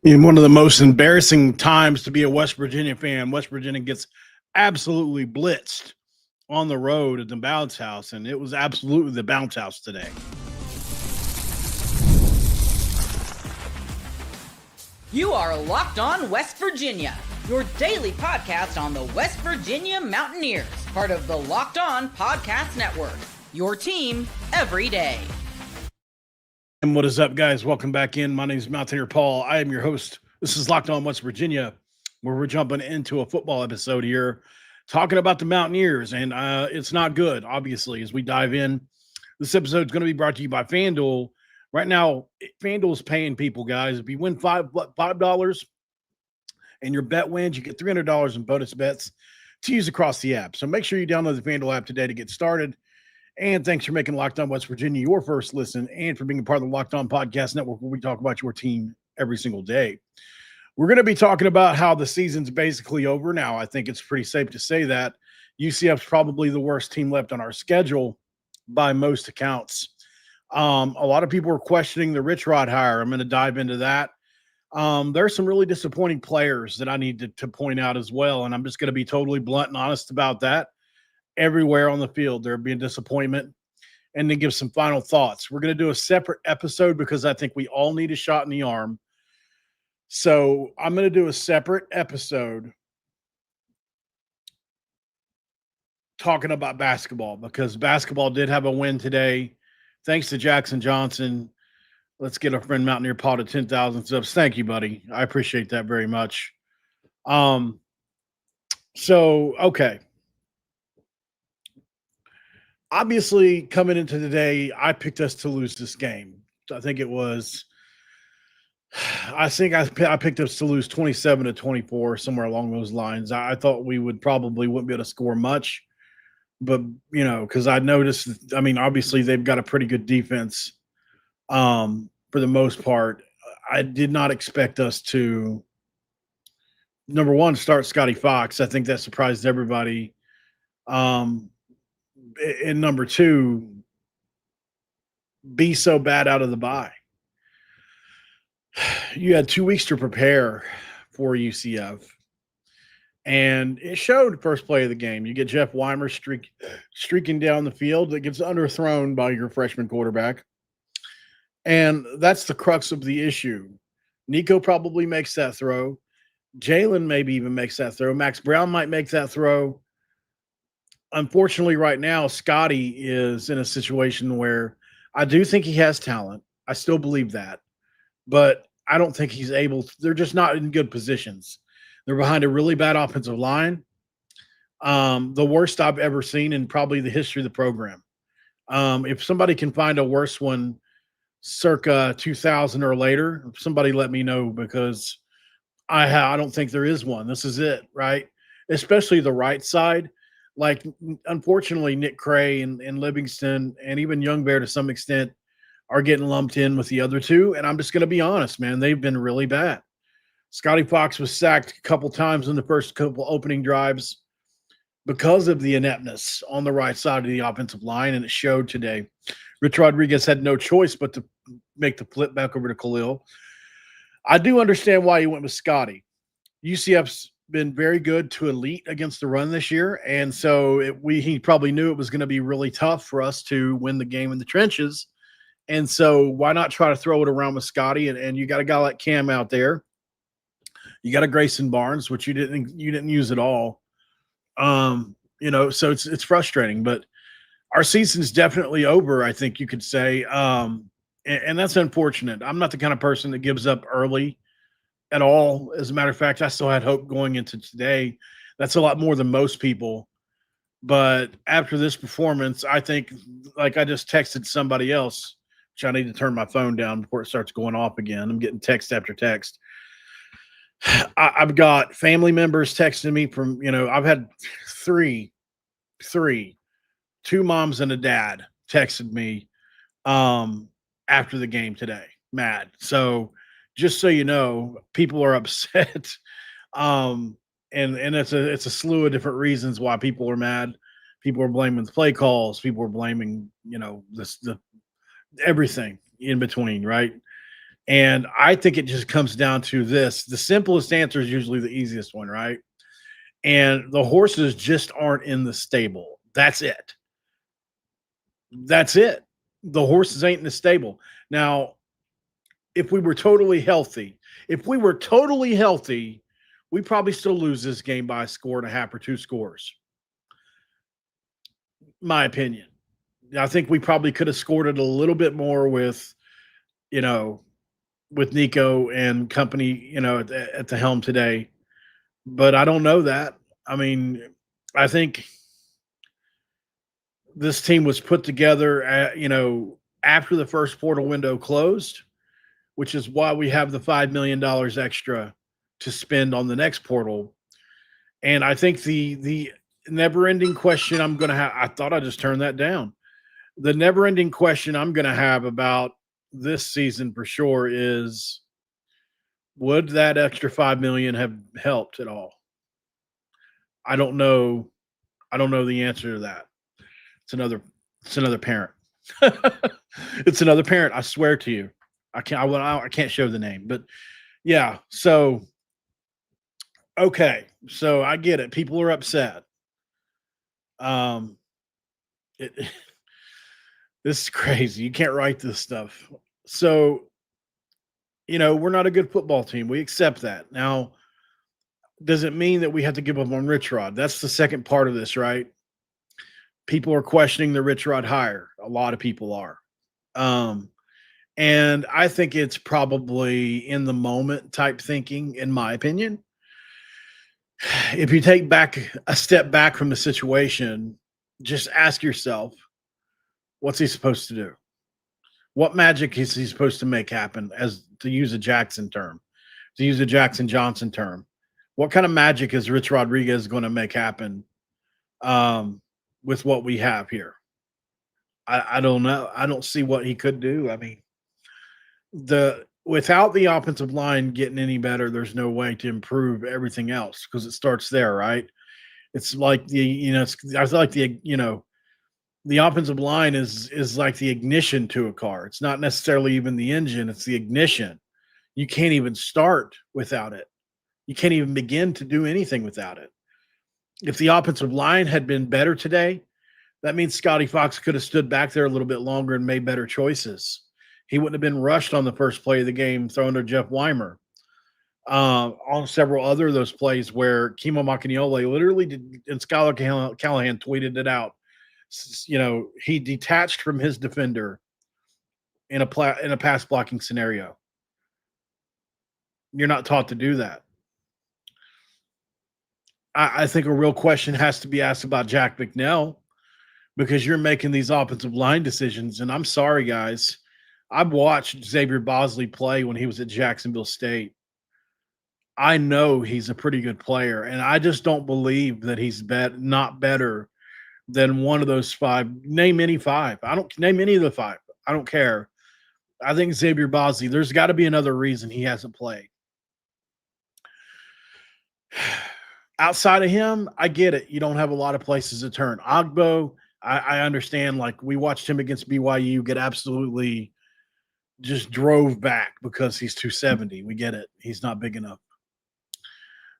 In one of the most embarrassing times to be a West Virginia fan, West Virginia gets absolutely blitzed on the road at the bounce house, and it was absolutely the bounce house today. You are Locked On West Virginia, your daily podcast on the West Virginia Mountaineers, part of the Locked On Podcast Network, your team every day. And what is up, guys? Welcome back in. My name is Mountaineer Paul. I am your host. This is Locked On West Virginia, where we're jumping into a football episode here, talking about the Mountaineers. And it's not good, obviously, as we dive in. This episode is going to be brought to you by FanDuel. Right now, FanDuel is paying people, guys. If you win $5 and your bet wins, you get $300 in bonus bets to use across the app. So make sure you download the FanDuel app today to get started. And thanks for making Locked On West Virginia your first listen and for being a part of the Locked On Podcast Network, where we talk about your team every single day. We're going to be talking about how the season's basically over now. I think it's pretty safe to say that UCF's probably the worst team left on our schedule by most accounts. A lot of people are questioning the Richrod hire. I'm going to dive into that. There's some really disappointing players that I need to point out as well, and I'm just going to be totally blunt and honest about that. Everywhere on the field, there'll be a disappointment, and then give some final thoughts. We're going to do a separate episode because I think we all need a shot in the arm. So I'm going to do a separate episode talking about basketball, because basketball did have a win today. Thanks to Jackson Johnson. Let's get our friend Mountaineer Paul to 10,000 subs. Thank you, buddy. I appreciate that very much. Okay. Obviously, coming into today, I picked us to lose this game. I think I picked us to lose 27-24, somewhere along those lines. I thought we wouldn't be able to score much, but because I noticed, obviously they've got a pretty good defense. For the most part, I did not expect us to, number one, start Scotty Fox. I think that surprised everybody. And number two, be so bad out of the bye. You had 2 weeks to prepare for UCF, and it showed first play of the game. You get Jeff Weimer streaking down the field that gets underthrown by your freshman quarterback, and that's the crux of the issue. Nico probably makes that throw. Jalen maybe even makes that throw. Max Brown might make that throw. Unfortunately, right now, Scotty is in a situation where I do think he has talent. I still believe that. But I don't think he's able to. They're just not in good positions. They're behind a really bad offensive line. The worst I've ever seen in probably the history of the program. If somebody can find a worse one circa 2000 or later, somebody let me know, because I don't think there is one. This is it, right? Especially the right side. Like, unfortunately, Nick Cray and Livingston and even Young Bear to some extent are getting lumped in with the other two. And I'm just going to be honest, man, they've been really bad. Scotty Fox was sacked a couple times in the first couple opening drives because of the ineptness on the right side of the offensive line, and it showed today. Rich Rodriguez had no choice but to make the flip back over to Khalil. I do understand why he went with Scotty. UCF's been very good to elite against the run this year, and so he probably knew it was going to be really tough for us to win the game in the trenches. And so why not try to throw it around with Scotty? And you got a guy like Cam out there. You got a Grayson Barnes, which you didn't use at all. So it's frustrating, but our season's definitely over, I think you could say. And that's unfortunate. I'm not the kind of person that gives up early at all. As a matter of fact, I still had hope going into today. That's a lot more than most people. But after this performance, I think, like I just texted somebody else, which I need to turn my phone down before it starts going off again. I'm getting text after text. I've got family members texting me from, I've had three, 2 moms and a dad texted me after the game today, mad. So just so you know, people are upset. And it's a slew of different reasons why people are mad. People are blaming the play calls. People are blaming, the everything in between, right? And I think it just comes down to this. The simplest answer is usually the easiest one, right? And the horses just aren't in the stable. That's it. That's it. The horses ain't in the stable. Now, if we were totally healthy, we probably still lose this game by a score and a half or 2 scores. My opinion. I think we probably could have scored it a little bit more with, you know, with Nico and company, at the helm today. But I don't know that. I mean, I think this team was put together, after the first portal window closed, which is why we have the $5 million extra to spend on the next portal. And I think the never-ending question I'm going to have, I thought I just turned that down. The never-ending question I'm going to have about this season for sure is, would that extra $5 million have helped at all? I don't know. I don't know the answer to that. It's another parent. It's another parent. I swear to you. I can't show the name, but yeah. So, okay. So I get it. People are upset. It, this is crazy. You can't write this stuff. So, we're not a good football team. We accept that. Now, does it mean that we have to give up on Richrod? That's the second part of this, right? People are questioning the Richrod hire. A lot of people are. And I think it's probably in the moment type thinking, in my opinion. If you take back a step back from the situation, just ask yourself, what's he supposed to do? What magic is he supposed to make happen, as to use a Jackson term, to use a Jackson Johnson term? What kind of magic is Rich Rodriguez going to make happen with what we have here? I don't know. I don't see what he could do. I mean, without the offensive line getting any better, there's no way to improve everything else, because it starts there, right? It's like I feel like the offensive line is like the ignition to a car. It's not necessarily even the engine, it's the ignition. You can't even start without it. You can't even begin to do anything without it. If the offensive line had been better today, that means Scotty Fox could have stood back there a little bit longer and made better choices. He wouldn't have been rushed on the first play of the game, thrown to Jeff Weimer. On several other of those plays where Kimo Macaniole literally did, and Skylar Callahan tweeted it out. He detached from his defender in a pass blocking scenario. You're not taught to do that. I think a real question has to be asked about Jack McNell, because you're making these offensive line decisions. And I'm sorry, guys. I've watched Xavier Bosley play when he was at Jacksonville State. I know he's a pretty good player, and I just don't believe that he's not better than one of those 5. Name any 5. I don't name any of the 5. I don't care. I think Xavier Bosley, there's got to be another reason he hasn't played. Outside of him, I get it. You don't have a lot of places to turn. Ogbo, I understand. Like, we watched him against BYU get absolutely just drove back because he's 270. We get it. He's not big enough.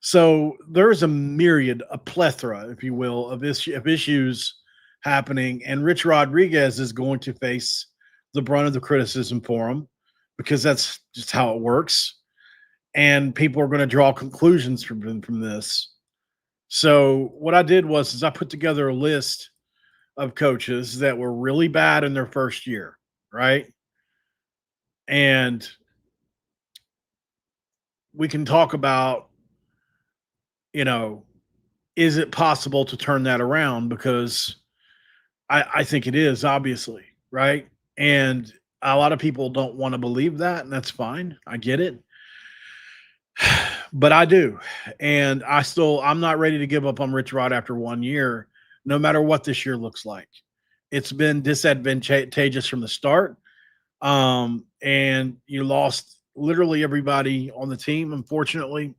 So there's a plethora, if you will, of issues happening. And Rich Rodriguez is going to face the brunt of the criticism for him, because that's just how it works. And people are going to draw conclusions from this. So what I did was I put together a list of coaches that were really bad in their first year, right? And we can talk about, is it possible to turn that around? Because I think it is, obviously, right? And a lot of people don't want to believe that, and that's fine. I get it. But I do. And I'm not ready to give up on Rich Rod after 1 year, no matter what this year looks like. It's been disadvantageous from the start. And you lost literally everybody on the team, unfortunately.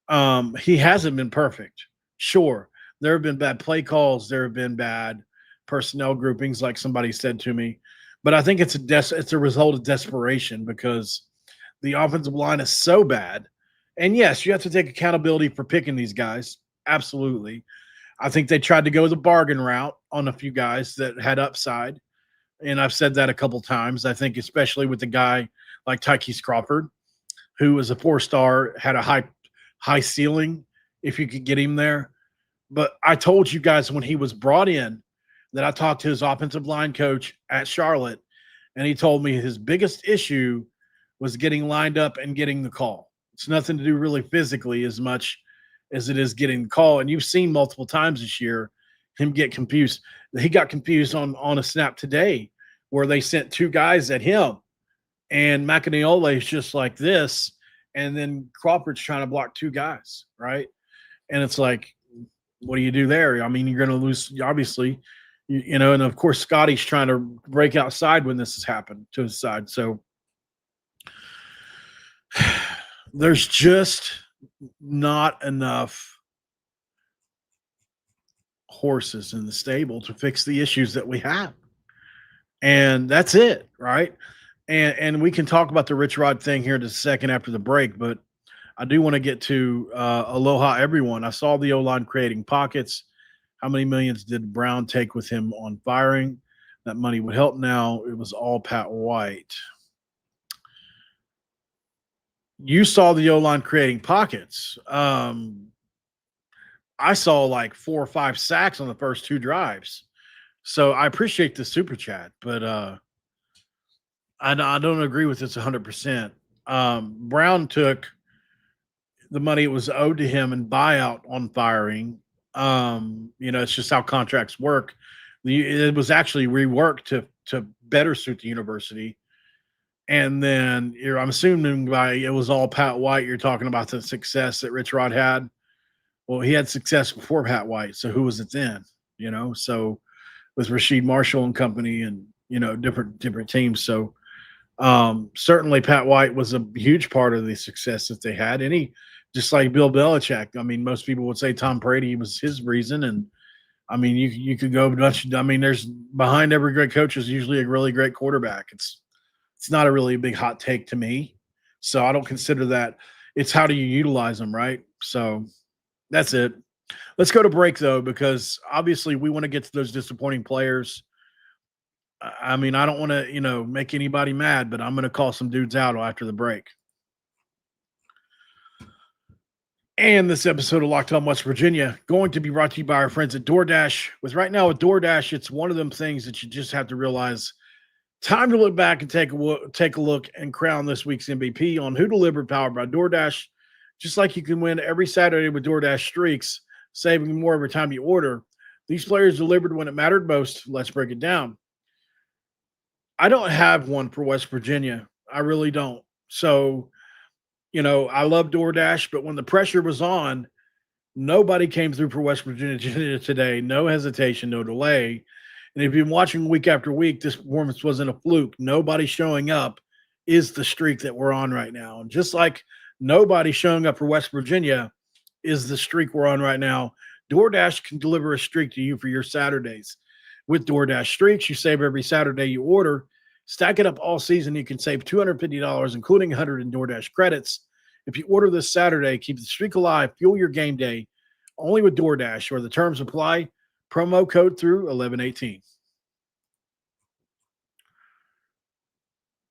He hasn't been perfect. Sure, there have been bad play calls. There have been bad personnel groupings, like somebody said to me. But I think it's a result of desperation, because The offensive line is so bad. And yes, you have to take accountability for picking these guys. Absolutely. I think they tried to go the bargain route on a few guys that had upside. And I've said that a couple times. I think especially with the guy like Tykees Crawford, who was a 4-star, had a high ceiling if you could get him there. But I told you guys when he was brought in that I talked to his offensive line coach at Charlotte, and he told me his biggest issue was getting lined up and getting the call. It's nothing to do really physically as much as it is getting the call. And you've seen multiple times this year him get confused. He got confused on a snap today where they sent 2 guys at him, and Macaniola is just like this, and then Crawford's trying to block 2 guys, right? And it's like, what do you do there? I mean, you're going to lose, obviously, you know, and of course Scotty's trying to break outside when this has happened to his side. So there's just not enough horses in the stable to fix the issues that we have. And that's it, right? And we can talk about the Richrod thing here in a second after the break, but I do want to get to aloha everyone. I saw the O-line creating pockets. How many millions did Brown take with him on firing? That money would help now. It was all Pat White. You saw the O-line creating pockets. I saw like 4 or 5 sacks on the first 2 drives. So I appreciate the super chat, but I don't agree with this 100%. Brown took the money it was owed to him in buyout on firing. You know, it's just how contracts work. It was actually reworked to better suit the university. And then I'm assuming by it was all Pat White, you're talking about the success that Richrod had. Well, he had success before Pat White, so who was it then? You know, so with Rasheed Marshall and company, and you know, different teams. So certainly Pat White was a huge part of the success that they had. And he, just like Bill Belichick, I mean, most people would say Tom Brady was his reason. And I mean, you could go much. I mean, there's behind every great coach is usually a really great quarterback. It's not a really big hot take to me. So I don't consider that. It's how do you utilize them, right? So that's it. Let's go to break, though, because obviously we want to get to those disappointing players. I mean, I don't want to, you know, make anybody mad, but I'm going to call some dudes out after the break. And this episode of Locked On West Virginia going to be brought to you by our friends at DoorDash. With DoorDash, it's one of them things that you just have to realize. Time to look back and take a look and crown this week's MVP on Who Delivered, powered by DoorDash. Just like you can win every Saturday with DoorDash Streaks, saving more every time you order. These players delivered when it mattered most. Let's break it down. I don't have one for West Virginia. I really don't. So, you know, I love DoorDash, but when the pressure was on, nobody came through for West Virginia today. No hesitation, no delay. And if you've been watching week after week, this performance wasn't a fluke. Nobody showing up is the streak that we're on right now. And just like nobody showing up for West Virginia is the streak we're on right now, DoorDash can deliver a streak to you for your Saturdays. With DoorDash Streaks, you save every Saturday you order. Stack it up all season. You can save $250, including 100 in DoorDash credits. If you order this Saturday, keep the streak alive, fuel your game day, only with DoorDash, where the terms apply. Promo code through 11/18.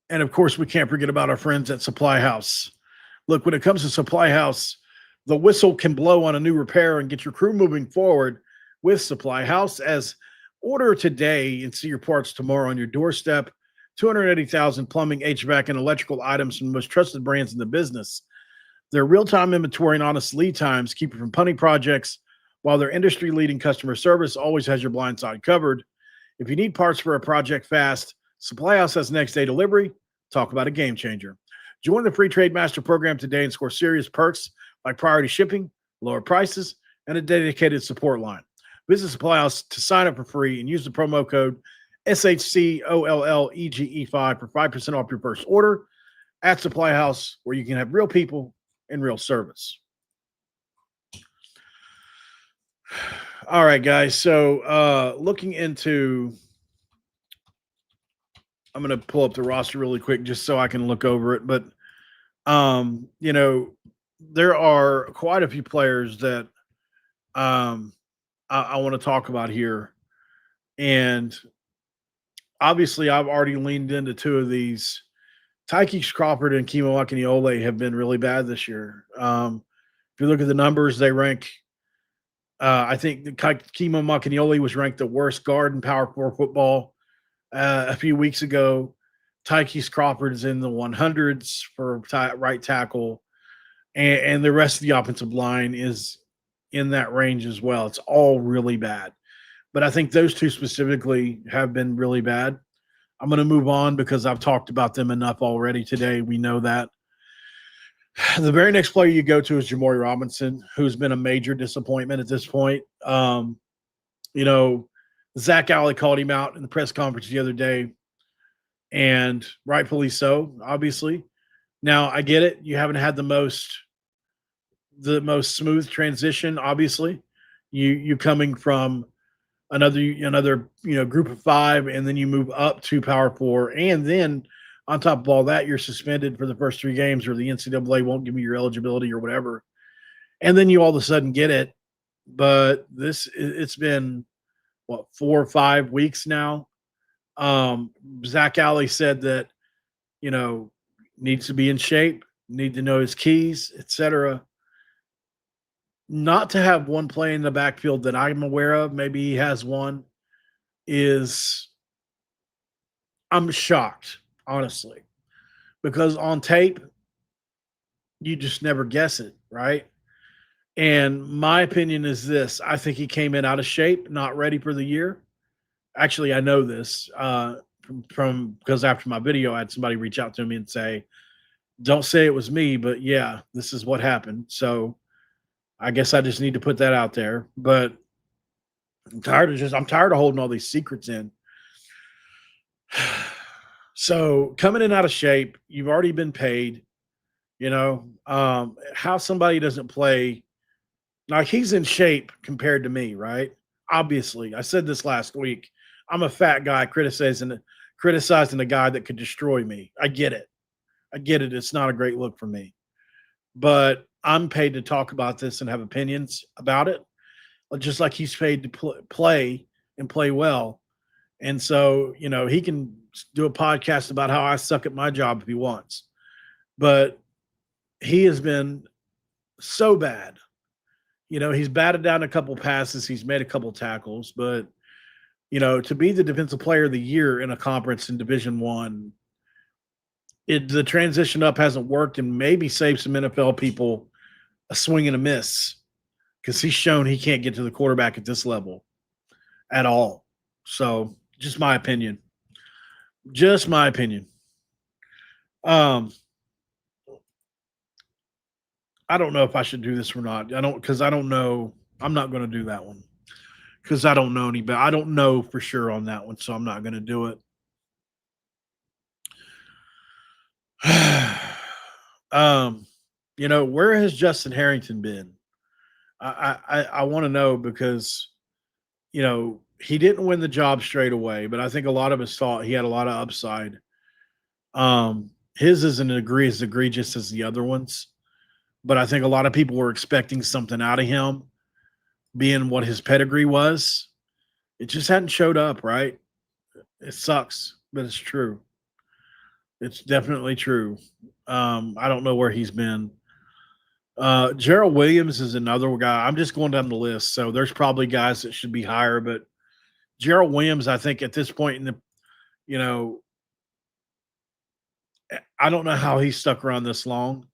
And, of course, we can't forget about our friends at Supply House. Look, when it comes to Supply House, the whistle can blow on a new repair and get your crew moving forward with Supply House. As order today and see your parts tomorrow on your doorstep. 280,000 plumbing, HVAC, and electrical items from the most trusted brands in the business. Their real-time inventory and honest lead times keep you from punting projects, while their industry-leading customer service always has your blind side covered. If you need parts for a project fast, Supply House has next-day delivery. Talk about a game changer. Join the free Trade Master program today and score serious perks like priority shipping, lower prices, and a dedicated support line. Visit Supply House to sign up for free and use the promo code SHCOLLEGE5 for 5% off your first order at Supply House, where you can have real people and real service. All right, guys. So looking into, I'm going to pull up the roster really quick just so I can look over it. But You know, there are quite a few players that um, I want to talk about here, and obviously, I've already leaned into two of these. Tyke Crawford and Kimo Akiniole have been really bad this year. If you look at the numbers, they rank. I think the Kimo Makaniole was ranked the worst guard in Power Four football a few weeks ago. Tyke Crawford is in the 100s for right tackle, and the rest of the offensive line is in that range as well. It's all really bad. But I think those two specifically have been really bad. I'm going to move on because I've talked about them enough already today. We know that. The very next player you go to is Jamori Robinson, who's been a major disappointment at this point. You know, Zach Alley called him out in the press conference the other day, and rightfully so, obviously. Now, I get it. You haven't had the most smooth transition, obviously. You coming from another group of five, and then you move up to Power Four, and then on top of all that, you're suspended for the first 3 games, or the NCAA won't give you your eligibility or whatever, and then you all of a sudden get it. But it's been what, 4 or 5 weeks now. Zach Alley said that needs to be in shape, need to know his keys, etc. Not to have one play in the backfield that I'm aware of, maybe he has one, is I'm shocked, honestly, because on tape, you just never guess it, right? And my opinion is this: I think he came in out of shape, not ready for the year. Actually, I know this from because after my video, I had somebody reach out to me and say, "Don't say it was me, but yeah, this is what happened." So I guess I just need to put that out there. But I'm tired of holding all these secrets in. So coming in out of shape, you've already been paid. How somebody doesn't play, like, he's in shape compared to me, right? Obviously, I said this last week. I'm a fat guy criticizing a guy that could destroy me. I get it. It's not a great look for me, but I'm paid to talk about this and have opinions about it, just like he's paid to play and play well. And so, he can do a podcast about how I suck at my job if he wants. But he has been so bad. He's batted down a couple passes, he's made a couple tackles, but to be the defensive player of the year in a conference in Division One, the transition up hasn't worked, and maybe saved some NFL people a swing and a miss, because he's shown he can't get to the quarterback at this level at all. So, just my opinion. Just my opinion. I don't know if I should do this or not. I don't know. I'm not going to do that one because I don't know any better. I don't know for sure on that one, so I'm not going to do it. Where has Justin Harrington been? I want to know, because he didn't win the job straight away, but I think a lot of us thought he had a lot of upside. His isn't as egregious as the other ones, but I think a lot of people were expecting something out of him, being what his pedigree was. It just hadn't showed up, right? It sucks, but it's true. It's definitely true. I don't know where he's been. Gerald Williams is another guy. I'm just going down the list, so there's probably guys that should be higher, but Gerald Williams, I think at this point in I don't know how he's stuck around this long.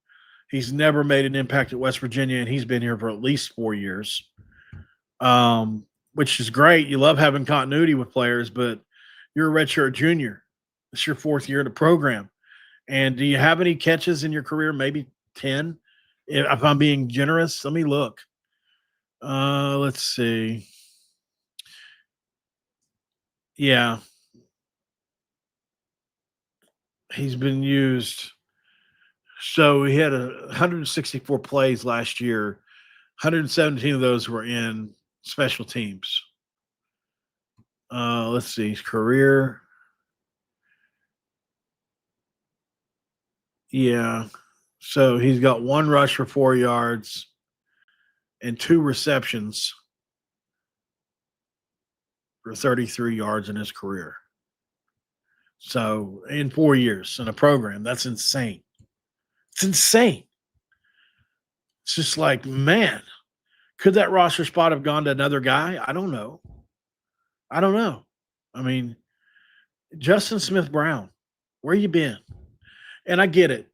He's never made an impact at West Virginia, and he's been here for at least 4 years, which is great. You love having continuity with players, but you're a redshirt junior. It's your 4th year in the program. And do you have any catches in your career? Maybe 10, if I'm being generous. Let me look. Let's see. Yeah. He's been used. So he had 164 plays last year. 117 of those were in special teams. Let's see. His career. Yeah. So he's got 1 rush for 4 yards and 2 receptions for 33 yards in his career. So in 4 years in a program, that's insane. It's insane. It's just like, man, could that roster spot have gone to another guy? I don't know. I mean, Justin Smith Brown, where you been? And I get it.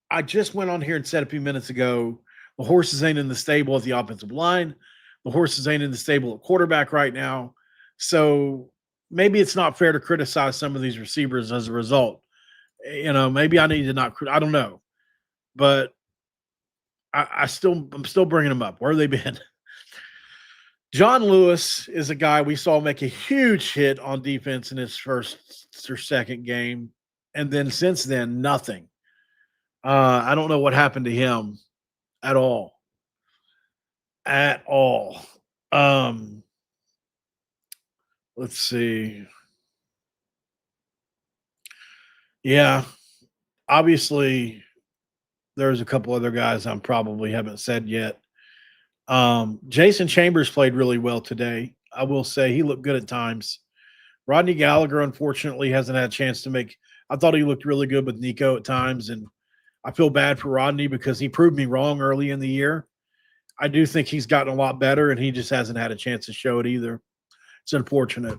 I just went on here and said a few minutes ago, the horses ain't in the stable at the offensive line. The horses ain't in the stable at quarterback right now. So maybe it's not fair to criticize some of these receivers as a result. Maybe I need to not. I don't know, but I'm still bringing them up. Where have they been? John Lewis is a guy we saw make a huge hit on defense in his first or second game, and then since then, nothing. I don't know what happened to him at all. At all. Let's see. Yeah, obviously, there's a couple other guys I probably haven't said yet. Jason Chambers played really well today. I will say he looked good at times. Rodney Gallagher, unfortunately, hasn't had a chance to make. I thought he looked really good with Nico at times, and I feel bad for Rodney because he proved me wrong early in the year. I do think he's gotten a lot better, and he just hasn't had a chance to show it either. It's unfortunate.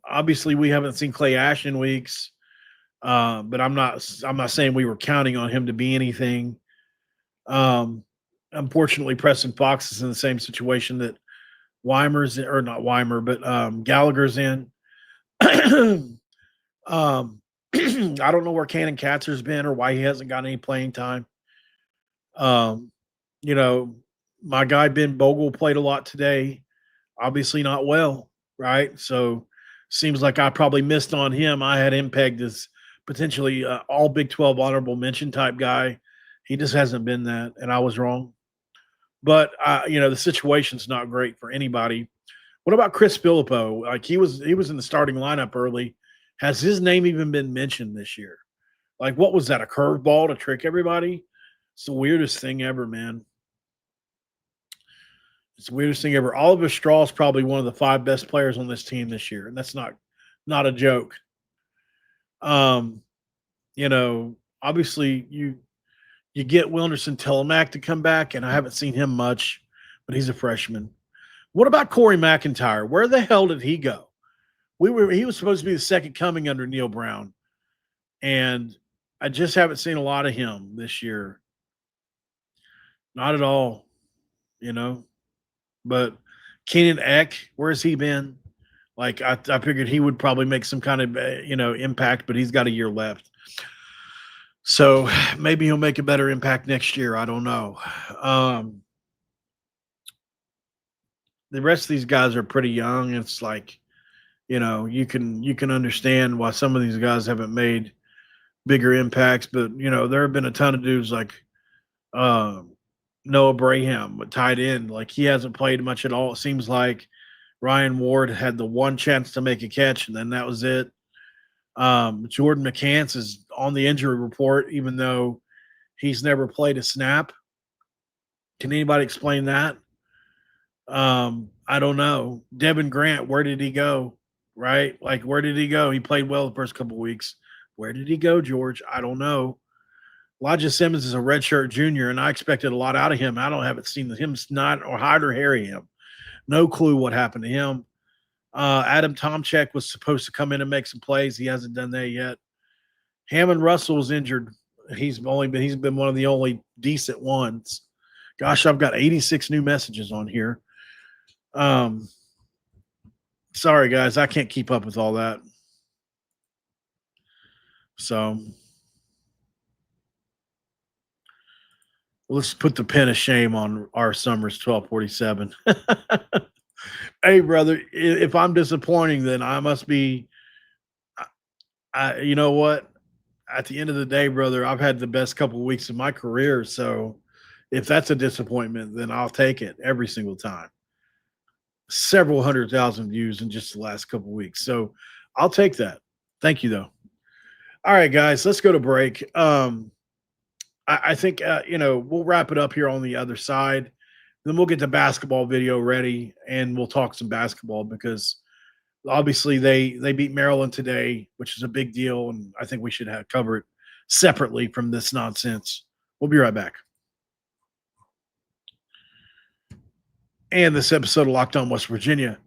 Obviously we haven't seen Clay Ash in weeks, but I'm not saying we were counting on him to be anything. Unfortunately, Preston Fox is in the same situation that Weimer's in, or not Weimer, but Gallagher's in. I don't know where Cannon Katzer's been or why he hasn't got any playing time. My guy Ben Bogle played a lot today. Obviously not well, right? So seems like I probably missed on him. I had him pegged as potentially all Big 12 honorable mention type guy. He just hasn't been that, and I was wrong. But the situation's not great for anybody. What about Chris Filippo? Like he was in the starting lineup early. Has his name even been mentioned this year? Like, what was that? A curveball to trick everybody? It's the weirdest thing ever, man. It's the weirdest thing ever. Oliver Straw is probably one of the 5 best players on this team this year, and that's not a joke. Obviously you get Wilderson Telemack to come back, and I haven't seen him much, but he's a freshman. What about Corey McIntyre? Where the hell did he go? He was supposed to be the second coming under Neil Brown, and I just haven't seen a lot of him this year. Not at all, But Keenan Eck, where's he been? Like I figured he would probably make some kind of impact, but he's got a year left. So maybe he'll make a better impact next year. I don't know. The rest of these guys are pretty young. It's like, you can understand why some of these guys haven't made bigger impacts, but there have been a ton of dudes like Noah Braham, tight end. Like he hasn't played much at all. It seems like Ryan Ward had the one chance to make a catch, and then that was it. Jordan McCants is on the injury report, even though he's never played a snap. Can anybody explain that? I don't know. Devin Grant, where did he go? Right? Like, where did he go? He played well the first couple of weeks. Where did he go, George? I don't know. Elijah Simmons is a redshirt junior, and I expected a lot out of him. I haven't seen him snot or hide or harry him. No clue what happened to him. Adam Tomczyk was supposed to come in and make some plays. He hasn't done that yet. Hammond Russell was injured. He's been one of the only decent ones. Gosh, I've got 86 new messages on here. Sorry guys, I can't keep up with all that. So let's put the pen of shame on our Summers 1247. Hey, brother, if I'm disappointing, then I must be. You know what? At the end of the day, brother, I've had the best couple of weeks of my career. So if that's a disappointment, then I'll take it every single time. Several 100,000 views in just the last couple of weeks. So I'll take that. Thank you, though. All right, guys, let's go to break. I think we'll wrap it up here on the other side. Then we'll get the basketball video ready, and we'll talk some basketball because obviously they beat Maryland today, which is a big deal, and I think we should have cover it separately from this nonsense. We'll be right back. And this episode of Locked On West Virginia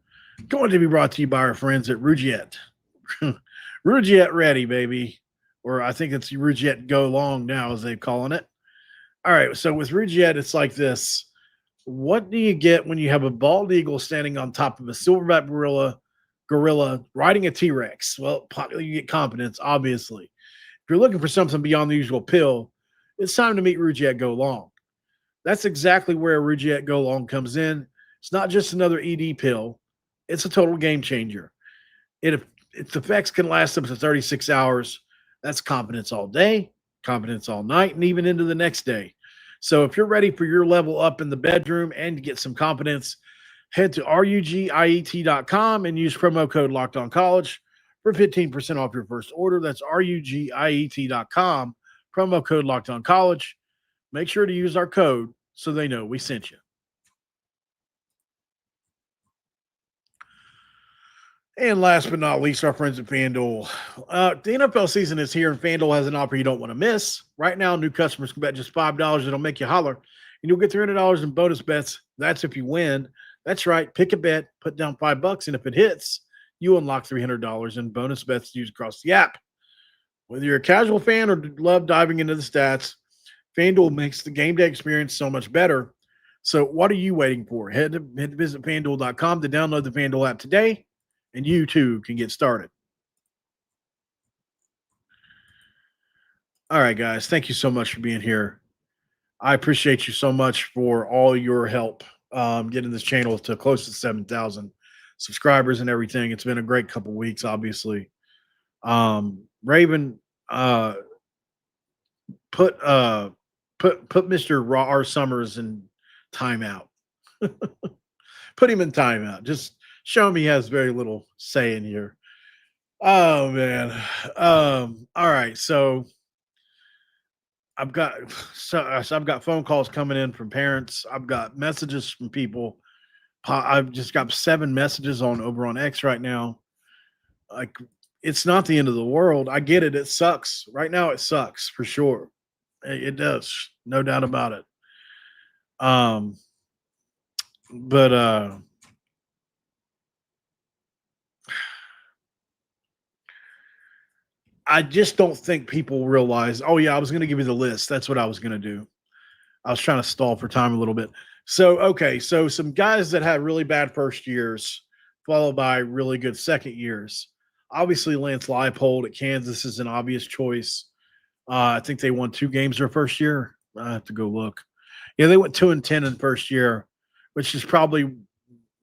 going to be brought to you by our friends at Rougiet. Rougiet ready, baby. Or I think it's Rougiet Go Long now, as they're calling it. All right, so with Rougiet, it's like this. What do you get when you have a bald eagle standing on top of a silverback gorilla riding a T-Rex? Well, you get confidence, obviously. If you're looking for something beyond the usual pill, it's time to meet Rougiet Go Long. That's exactly where Rougiet Go Long comes in. It's not just another ED pill. It's a total game changer. Its effects can last up to 36 hours. That's confidence all day, confidence all night, and even into the next day. So if you're ready for your level up in the bedroom and to get some confidence, head to rugiet.com and use promo code LockedOnCollege for 15% off your first order. That's rugiet.com, promo code LockedOnCollege. Make sure to use our code so they know we sent you. And last but not least, our friends at FanDuel. The NFL season is here, and FanDuel has an offer you don't want to miss. Right now, new customers can bet just $5. It'll make you holler, and you'll get $300 in bonus bets. That's if you win. That's right. Pick a bet, put down $5, and if it hits, you unlock $300 in bonus bets to use across the app. Whether you're a casual fan or love diving into the stats, FanDuel makes the game day experience so much better. So what are you waiting for? Head to visit FanDuel.com to download the FanDuel app today, and you too can get started. All right, guys. Thank you so much for being here. I appreciate you so much for all your help getting this channel to close to 7,000 subscribers and everything. It's been a great couple weeks, obviously. Raven, put Mr. R. Summers in timeout. Put him in timeout. Just show him he has very little say in here. Oh man. All right. So I've got phone calls coming in from parents. I've got messages from people. I've just got 7 messages over on X right now. Like, it's not the end of the world. I get it. It sucks. Right now it sucks for sure. It does. No doubt about it. But I just don't think people realize, oh yeah, I was going to give you the list. That's what I was going to do. I was trying to stall for time a little bit. So, okay. So some guys that had really bad first years followed by really good second years. Obviously, Lance Leipold at Kansas is an obvious choice. I think they won 2 games their first year. I have to go look. Yeah, they went 2-10 in the first year, which is probably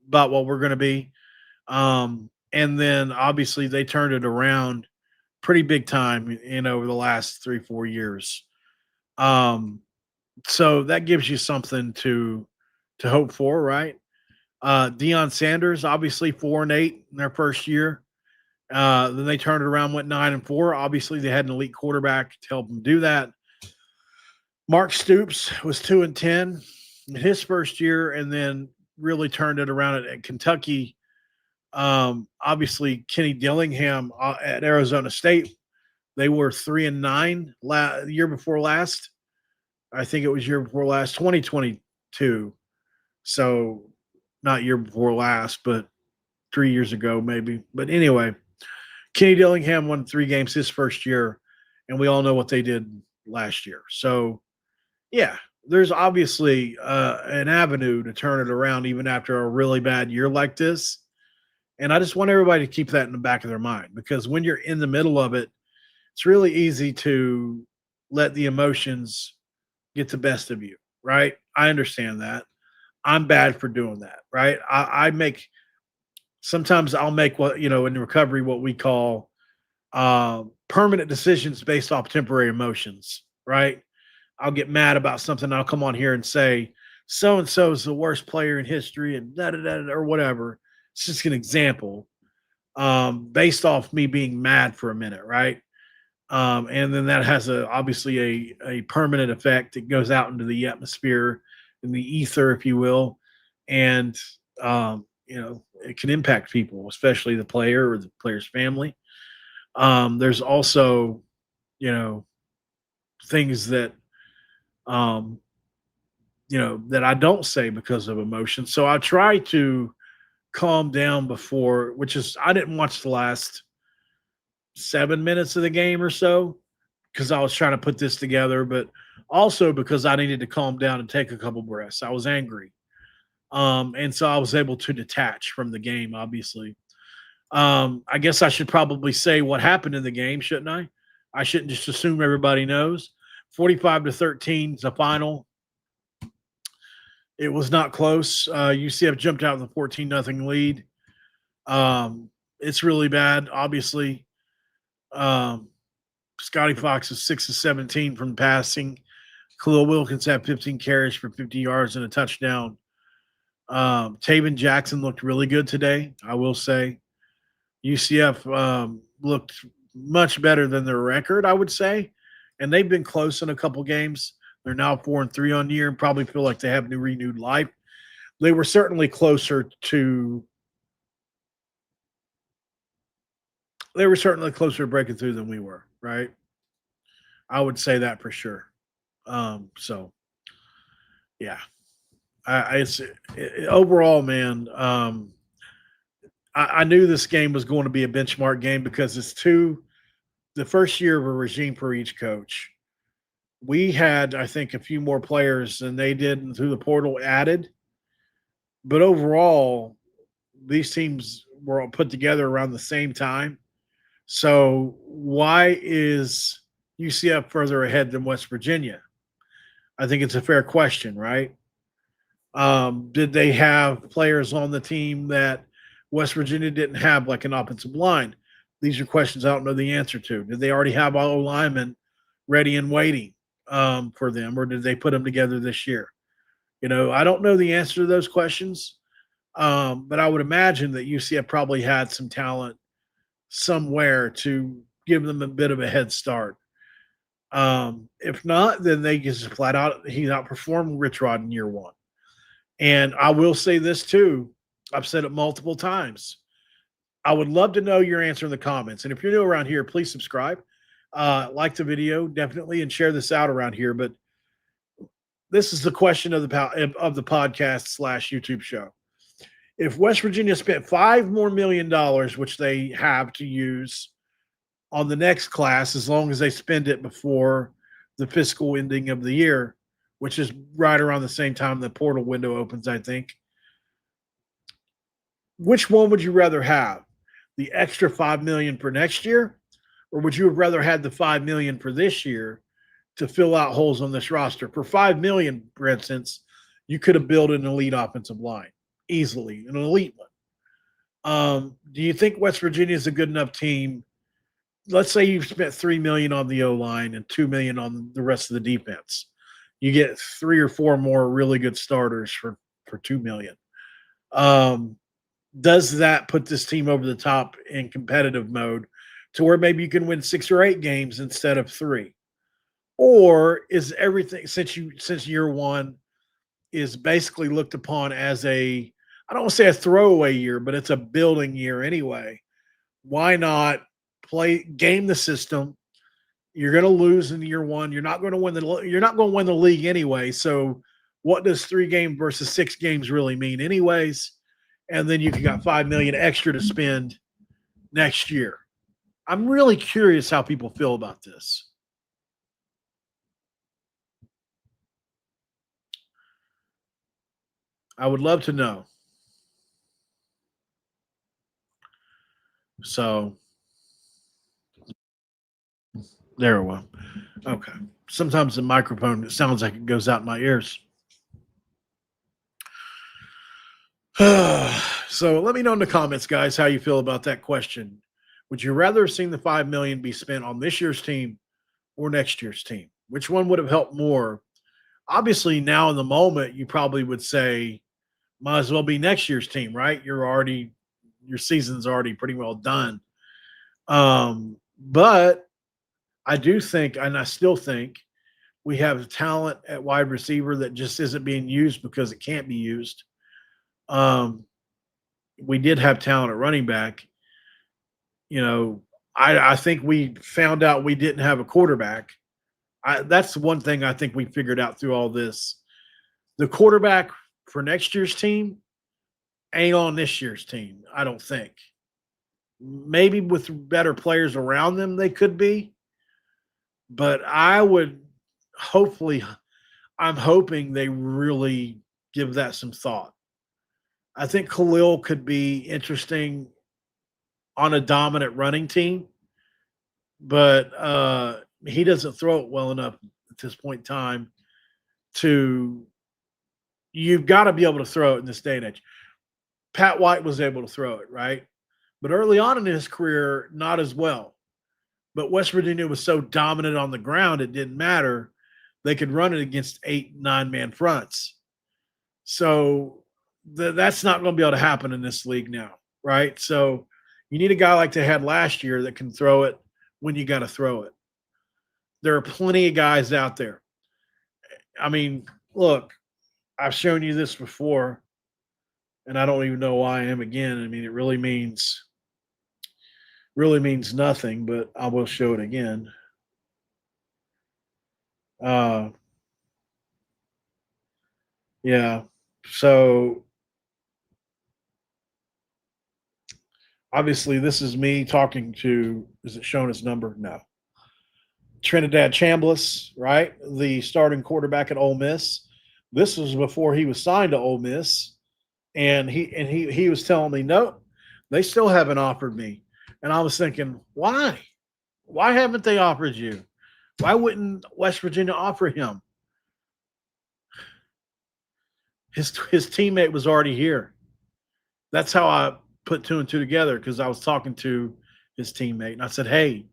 about what we're going to be. And then obviously they turned it around pretty big time, over the last 3-4 years. So that gives you something to hope for, right? Deion Sanders, obviously 4-8 in their first year. Then they turned it around, went 9-4. Obviously, they had an elite quarterback to help them do that. Mark Stoops was 2-10 in his first year, and then really turned it around at Kentucky. Obviously, Kenny Dillingham at Arizona State, they were 3-9 the year before last. I think it was year before last, 2022. So not year before last, but 3 years ago maybe. But anyway, Kenny Dillingham won 3 games his first year, and we all know what they did last year. So, yeah, there's obviously an avenue to turn it around even after a really bad year like this. And I just want everybody to keep that in the back of their mind, because when you're in the middle of it, it's really easy to let the emotions get the best of you, right? I understand that. I'm bad for doing that, right? Sometimes I'll make in recovery, what we call permanent decisions based off temporary emotions, right? I'll get mad about something. I'll come on here and say, so-and-so is the worst player in history and da-da-da-da, or whatever. It's just an example based off me being mad for a minute, right? And then that has obviously a permanent effect. It goes out into the atmosphere, in the ether, if you will, and it can impact people, especially the player or the player's family. There's also, you know, things that um, that I don't say because of emotion. So I try to calm down before, which is I didn't watch the last 7 minutes of the game or so because I was trying to put this together, but also because I needed to calm down and take a couple breaths. I was angry. And so I was able to detach from the game, obviously. I guess I should probably say what happened in the game, shouldn't I? I shouldn't just assume everybody knows. 45-13 is the final. It was not close. UCF jumped out with a 14-0 lead. It's really bad, obviously. Um, Scotty Fox is 6 of 17 from passing. Khalil Wilkins had 15 carries for 50 yards and a touchdown. Taven Jackson looked really good today, I will say. UCF looked much better than their record, I would say. And they've been close in a couple games. They're now 4-3 on the year and probably feel like they have renewed life. They were certainly closer to breaking through than we were, right? I would say that for sure. So yeah, overall, man. I knew this game was going to be a benchmark game because it's the first year of a regime for each coach. We had, I think, a few more players than they did through the portal added, but overall, these teams were all put together around the same time. So why is UCF further ahead than West Virginia? I think it's a fair question, right? Did they have players on the team that West Virginia didn't have, like an offensive line? These are questions I don't know the answer to. Did they already have all linemen ready and waiting for them, or did they put them together this year? I don't know the answer to those questions, but I would imagine that UCF probably had some talent somewhere to give them a bit of a head start. If not, then they just flat out he outperformed Richrod in year one. And I will say this too. I've said it multiple times. I would love to know your answer in the comments. And if you're new around here, please subscribe, like the video, definitely, and share this out around here. But this is the question of the podcast / YouTube show. If West Virginia spent $5 more million, which they have to use on the next class, as long as they spend it before the fiscal ending of the year, which is right around the same time the portal window opens, I think. Which one would you rather have? The extra $5 million for next year, or would you have rather had the $5 million for this year to fill out holes on this roster? For $5 million, for instance, you could have built an elite offensive line easily, an elite one. Do you think West Virginia is a good enough team? Let's say you've spent $3 million on the O-line and $2 million on the rest of the defense. You get 3 or 4 more really good starters for $2 million. Does that put this team over the top in competitive mode to where maybe you can win 6 or 8 games instead of 3? Or is everything since year one is basically looked upon as I don't want to say a throwaway year, but it's a building year anyway. Why not game the system? You're going to lose in year one. You're not going to win the league anyway. So what does 3 games versus 6 games really mean anyways? And then you've got $5 million extra to spend next year. I'm really curious how people feel about this. I would love to know. So there we go. Okay. Sometimes the microphone, it sounds like it goes out in my ears. So let me know in the comments, guys, how you feel about that question. Would you rather have seen the $5 million be spent on this year's team or next year's team? Which one would have helped more? Obviously, now in the moment, you probably would say, might as well be next year's team, right? Your season's already pretty well done. But I do think, and I still think, we have talent at wide receiver that just isn't being used because it can't be used. Um, we did have talent at running back. You know, I think we found out we didn't have a quarterback. That's one thing I think we figured out through all this. The quarterback for next year's team ain't on this year's team, I don't think. Maybe with better players around them, they could be. But I would hopefully, I'm hoping they really give that some thought. I think Khalil could be interesting on a dominant running team, but he doesn't throw it well enough at this point in time to. You've got to be able to throw it in this day and age. Pat White was able to throw it, right? But early on in his career, not as well. But West Virginia was so dominant on the ground, it didn't matter. They could run it against 8, 9-man fronts. So that's not going to be able to happen in this league now, right? So you need a guy like they had last year that can throw it when you got to throw it. There are plenty of guys out there. I mean, look, I've shown you this before, and I don't even know why I am again. I mean, it really means nothing, but I will show it again. Yeah. So obviously this is me talking to, is it showing his number? No. Trinidad Chambliss, right? The starting quarterback at Ole Miss. This was before he was signed to Ole Miss. And he was telling me, no, they still haven't offered me. And I was thinking, why? Why haven't they offered you? Why wouldn't West Virginia offer him? His teammate was already here. That's how I put 2 and 2 together, because I was talking to his teammate. And I said, hey,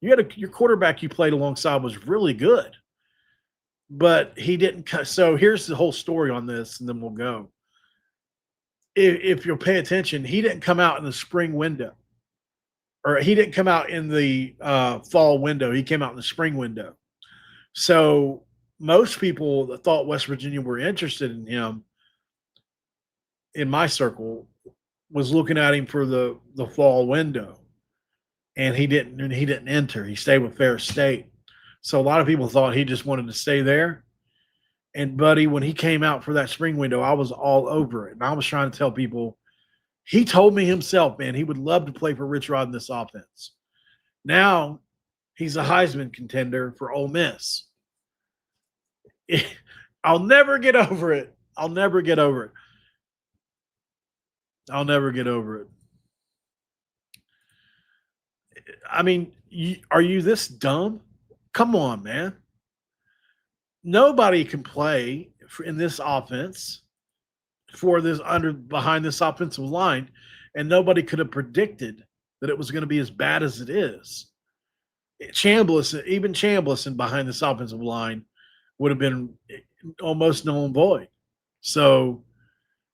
your quarterback you played alongside was really good. But he didn't. So here's the whole story on this, and then we'll go. If you'll pay attention, he didn't come out in the spring window, or he didn't come out in the fall window. He came out in the spring window. So most people that thought West Virginia were interested in him, in my circle, was looking at him for the fall window, and he didn't enter. He stayed with Ferris State. So a lot of people thought he just wanted to stay there. And, buddy, when he came out for that spring window, I was all over it. And I was trying to tell people, he told me himself, man, he would love to play for Richrod in this offense. Now he's a Heisman contender for Ole Miss. I'll never get over it. I'll never get over it. I mean, are you this dumb? Come on, man. Nobody can play in this offense behind this offensive line, and nobody could have predicted that it was going to be as bad as it is. Chambliss and behind this offensive line would have been almost null and void. So,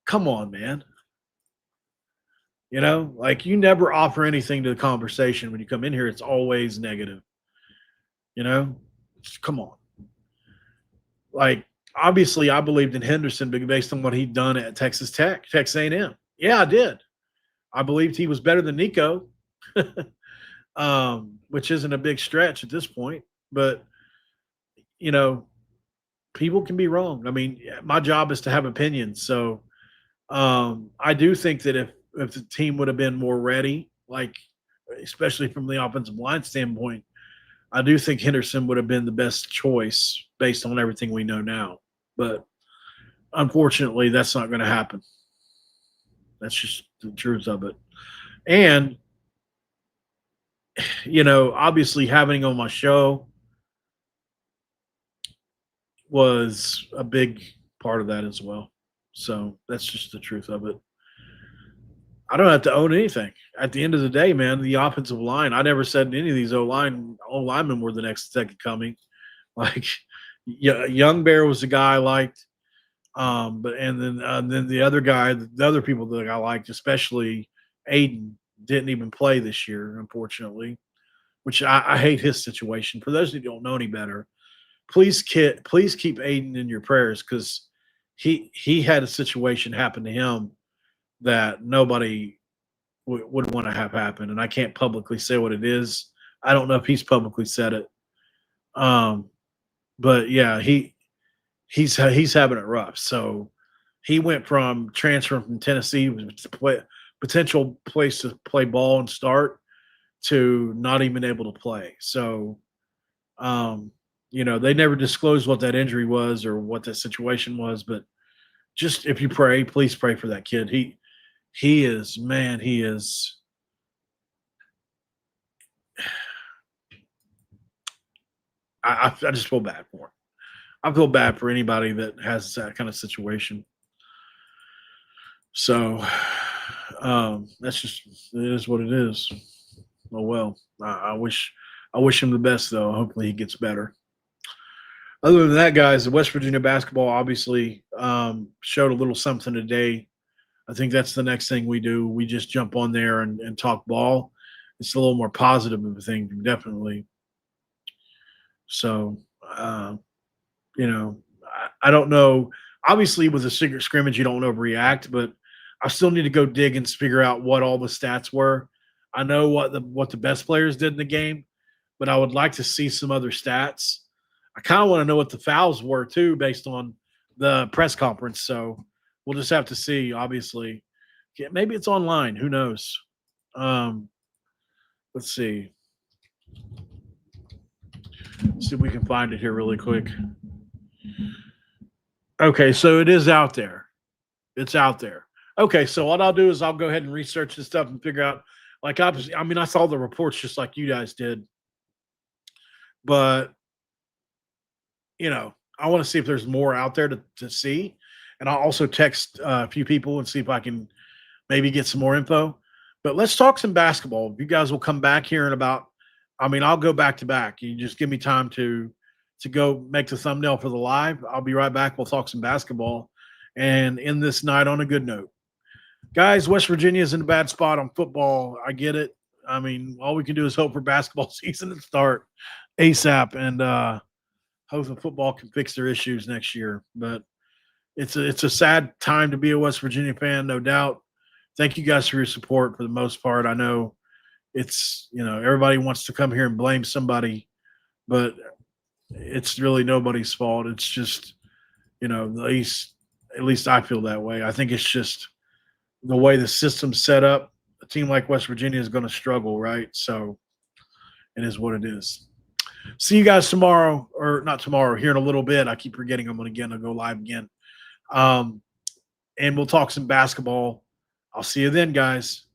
come on, man. You know, like, you never offer anything to the conversation when you come in here. It's always negative. You know, come on. Like, obviously, I believed in Henderson based on what he'd done at Texas A&M. Yeah, I did. I believed he was better than Nico, which isn't a big stretch at this point. But, you know, people can be wrong. I mean, my job is to have opinions. So I do think that if the team would have been more ready, like, especially from the offensive line standpoint, I do think Henderson would have been the best choice based on everything we know now. But unfortunately, that's not going to happen. That's just the truth of it. And, you know, obviously having on my show was a big part of that as well. So that's just the truth of it. I don't have to own anything. At the end of the day, man, the offensive line, I never said any of these O-linemen were the next second coming. Like, Young Bear was the guy I liked. And then the other guy, the other people that I liked, especially Aiden, didn't even play this year, unfortunately. which I hate his situation. For those who don't know any better, please keep Aiden in your prayers because he had a situation happen to him that nobody would want to have happen, and I can't publicly say what it is. I don't know if he's publicly said it, but yeah, he's having it rough. So he went from transferring from Tennessee, to play, potential place to play ball and start, to not even able to play. So, they never disclosed what that injury was or what that situation was, but just if you pray, please pray for that kid. He is, man, he is. I just feel bad for him. I feel bad for anybody that has that kind of situation. So that's just, it is what it is. Oh well. I wish him the best though. Hopefully he gets better. Other than that, guys, the West Virginia basketball obviously showed a little something today. I think that's the next thing we do. We just jump on there and talk ball. It's a little more positive of a thing, definitely. So, I don't know. Obviously, with a secret scrimmage, you don't overreact, but I still need to go dig and figure out what all the stats were. I know what the best players did in the game, but I would like to see some other stats. I kind of want to know what the fouls were too, based on the press conference. So we'll just have to see. Obviously, maybe it's online. Who knows? Let's see. See if we can find it here really quick. Okay, so it is out there. It's out there. Okay, so what I'll do is I'll go ahead and research this stuff and figure out. Like, I saw the reports just like you guys did, but I want to see if there's more out there to see, and I'll also text a few people and see if I can maybe get some more info. But let's talk some basketball. You guys will come back here in about. I'll go back to back. You just give me time to go make the thumbnail for the live. I'll be right back. We'll talk some basketball and end this night on a good note. Guys, West Virginia is in a bad spot on football. I get it. All we can do is hope for basketball season to start ASAP and hope the football can fix their issues next year. But it's a sad time to be a West Virginia fan, no doubt. Thank you guys for your support for the most part. I know it's, everybody wants to come here and blame somebody, but it's really nobody's fault. It's just, at least I feel that way. I think it's just the way the system's set up. A team like West Virginia is going to struggle, right? So it is what it is. See you guys tomorrow, or not tomorrow, here in a little bit. I keep forgetting I'm going to go live again. And we'll talk some basketball. I'll see you then, guys.